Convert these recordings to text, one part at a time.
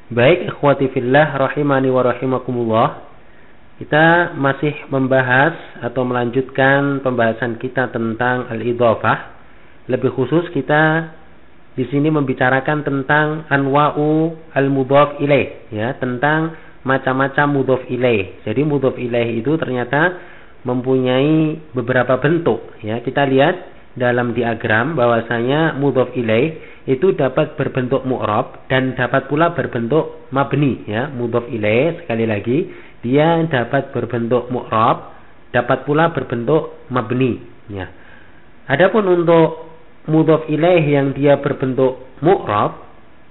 Baik, ikhwati fillah rahimani wa rahimakumullah. Kita masih membahas atau melanjutkan pembahasan kita tentang al-idhafah. Lebih khusus kita di sini membicarakan tentang anwa'u al-mudhaf ilaih, ya, tentang macam-macam mudhaf ilaih. Jadi mudhaf ilaih itu ternyata mempunyai beberapa bentuk, ya. Kita lihat dalam diagram bahwasanya mudhaf ilaih itu dapat berbentuk mu'rab dan dapat pula berbentuk mabni, ya. Mudhaf ilaih sekali lagi dia dapat berbentuk mu'rab, dapat pula berbentuk mabni, ya. Adapun untuk mudhaf ilaih yang dia berbentuk mu'rab,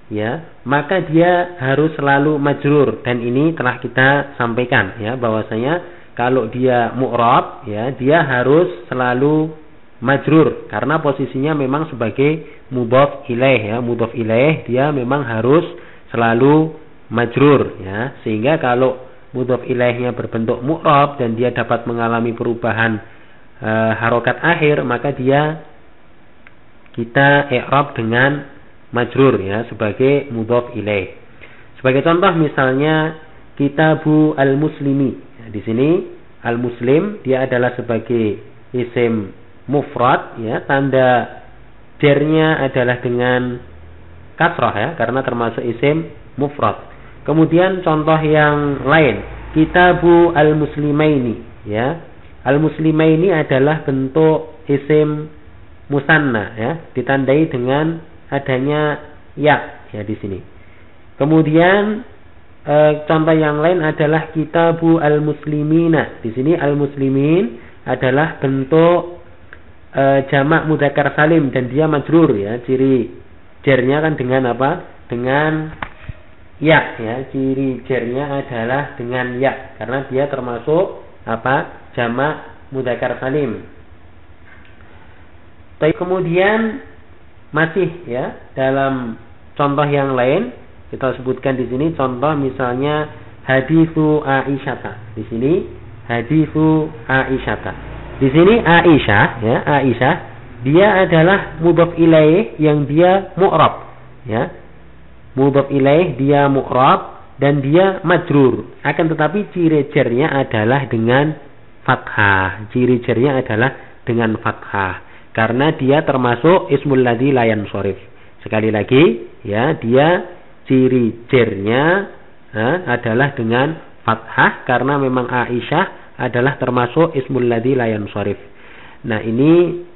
ya, maka dia harus selalu majrur, dan ini telah kita sampaikan, ya, bahwasanya kalau dia mu'rab, ya, dia harus selalu majrur karena posisinya memang sebagai mudhaf ilaih, ya. Mudhaf ilaih dia memang harus selalu majrur, ya. Sehingga kalau mudhaf ilaihnya berbentuk mu'rab dan dia dapat mengalami perubahan harokat akhir, maka dia kita i'rab dengan majrur, ya, sebagai mudhaf ilaih. Sebagai contoh misalnya kitabu al-muslimi. Nah, di sini al-muslim dia adalah sebagai isim mufrad, ya, tanda jernya adalah dengan kasrah, ya, karena termasuk isim mufrad. Kemudian contoh yang lain, kitabu al-muslimaini, ya. Al-muslimaini adalah bentuk isim musanna, ya, ditandai dengan adanya ya, ya, di sini. Kemudian contoh yang lain adalah kitabu al-muslimina. Di sini al-muslimin adalah bentuk jamak mudzakkar salim dan dia majrur, ya. Ciri jernya kan dengan apa? Dengan ya, ya. Ciri jernya adalah dengan ya karena dia termasuk apa? Jamak mudzakkar salim. Tapi kemudian masih, ya, dalam contoh yang lain kita sebutkan di sini contoh misalnya haditsu Aisyah. Di sini haditsu Aisyah. Di sini Aisyah, ya, Aisyah dia adalah mudhaf ilaih yang dia mu'rab, ya. Mudhaf ilaih dia mu'rab dan dia majrur. Akan tetapi ciri jernya adalah dengan fathah. Ciri jernya adalah dengan fathah karena dia termasuk ismul ladzi la yansharif. Sekali lagi, ya, dia ciri jernya adalah dengan fathah karena memang Aisyah adalah termasuk ismul ladzi la yansharif. Nah, ini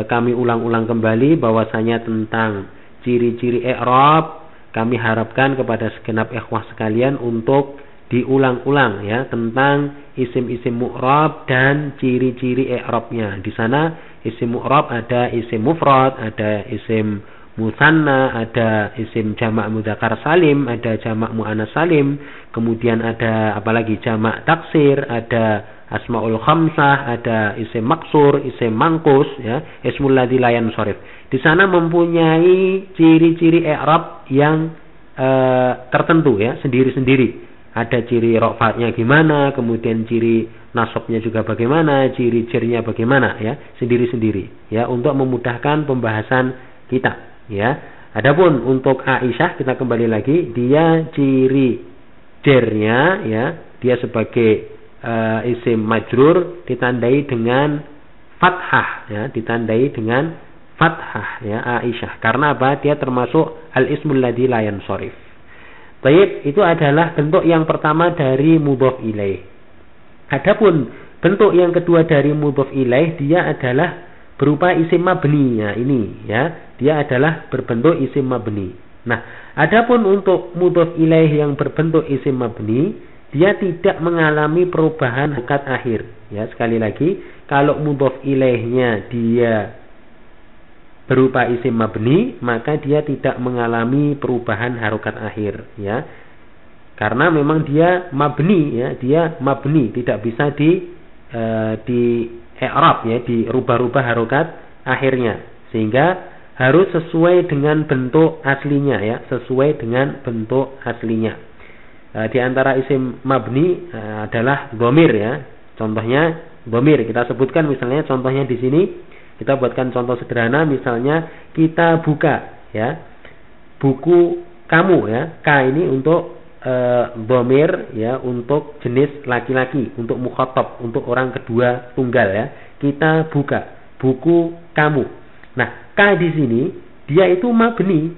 kami ulang-ulang kembali bahwasanya tentang ciri-ciri i'rab kami harapkan kepada segenap ikhwah sekalian untuk diulang-ulang, ya, tentang isim-isim mu'rab dan ciri-ciri i'rabnya. Di sana isim mu'rab ada isim mufrad, ada isim musanna, ada isim jamak mudzakkar salim, ada jamak muannas salim, kemudian ada apalagi jamak taksir, ada asmaul khamsah, ada isim maksur, isim mangkus, ya, ismul ladzi la yansharif. Di sana mempunyai ciri-ciri i'rab yang tertentu, ya, sendiri-sendiri. Ada ciri rafa'nya gimana, kemudian ciri nasabnya juga bagaimana, ciri jernya bagaimana, ya, sendiri-sendiri, ya, untuk memudahkan pembahasan kita, ya. Adapun untuk Aisyah kita kembali lagi, dia ciri jernya, ya, dia sebagai isim majrur ditandai dengan fathah, ya, ditandai dengan fathah, ya, Aisyah. Karena apa? Dia termasuk al-ismul ladzi la yansharif. Baik, itu adalah bentuk yang pertama dari mudhaf ilaih. Adapun bentuk yang kedua dari mudhaf ilaih dia adalah berupa isim mabni. Ya, ini, ya, dia adalah berbentuk isim mabni. Nah, adapun untuk mudhaf ilaih yang berbentuk isim mabni, dia tidak mengalami perubahan harokat akhir. Ya, sekali lagi, kalau mudhaf ilaihnya dia berupa isim mabni, maka dia tidak mengalami perubahan harokat akhir, ya. Karena memang dia mabni, ya, dia mabni, tidak bisa di i'rab, ya, dirubah-rubah harokat akhirnya, sehingga harus sesuai dengan bentuk aslinya, ya, sesuai dengan bentuk aslinya. Di antara isim mabni adalah dhamir, ya. Contohnya dhamir kita sebutkan misalnya contohnya di sini. Kita buatkan contoh sederhana, misalnya kita buka, ya, buku kamu ya. Ka ini untuk dhamir ya, untuk jenis laki-laki, untuk mukhatab, untuk orang kedua tunggal ya. Kita buka buku kamu. Nah, ka di sini dia itu mabni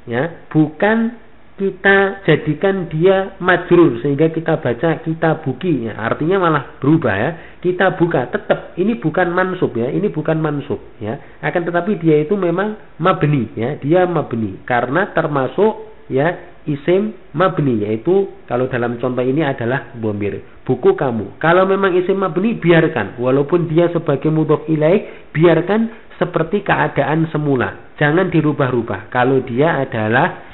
ya, bukan kita jadikan dia majrur sehingga kita baca kita buki ya. Artinya malah berubah ya. Kita buka, tetap ini bukan mansub ya, ini bukan mansub ya. Akan tetapi dia itu memang mabni ya, dia mabni karena termasuk ya isim mabni, yaitu kalau dalam contoh ini adalah dhamir buku kamu. Kalau memang isim mabni biarkan, walaupun dia sebagai mudhof ilaih, biarkan seperti keadaan semula, jangan dirubah-rubah kalau dia adalah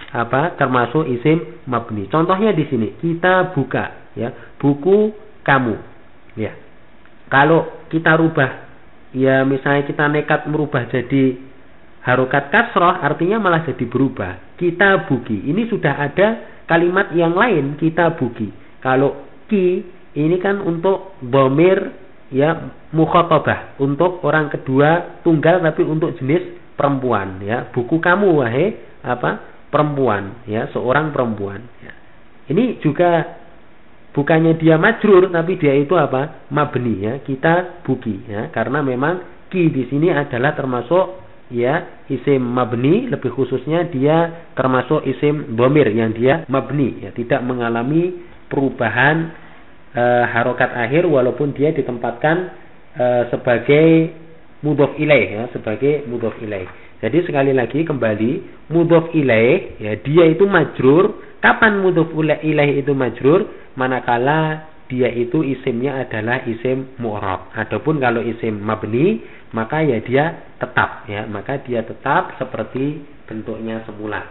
termasuk isim mabni. Contohnya di sini kita buka ya, buku kamu ya. Kalau kita rubah ya, misalnya kita nekat merubah jadi harokat kasroh, artinya malah jadi berubah. Kita buki, ini sudah ada kalimat yang lain, kita buki. Kalau ki ini kan untuk dhamir ya mukhatabah, untuk orang kedua tunggal tapi untuk jenis perempuan ya. Buku kamu wahai perempuan ya, seorang perempuan ya. Ini juga bukannya dia majrur tapi dia itu mabni ya, kita buki ya, karena memang ki di sini adalah termasuk ya isim mabni, lebih khususnya dia termasuk isim dhamir yang dia mabni ya, tidak mengalami perubahan harokat akhir walaupun dia ditempatkan sebagai mudhof ilaih ya, sebagai mudhof ilaih. Jadi sekali lagi kembali, mudhof ilaih ya, dia itu majrur. Kapan mudhof ilaih itu majrur? Manakala dia itu isimnya adalah isim mu'rab. Adapun kalau isim mabni, maka ya dia tetap ya, maka dia tetap seperti bentuknya semula.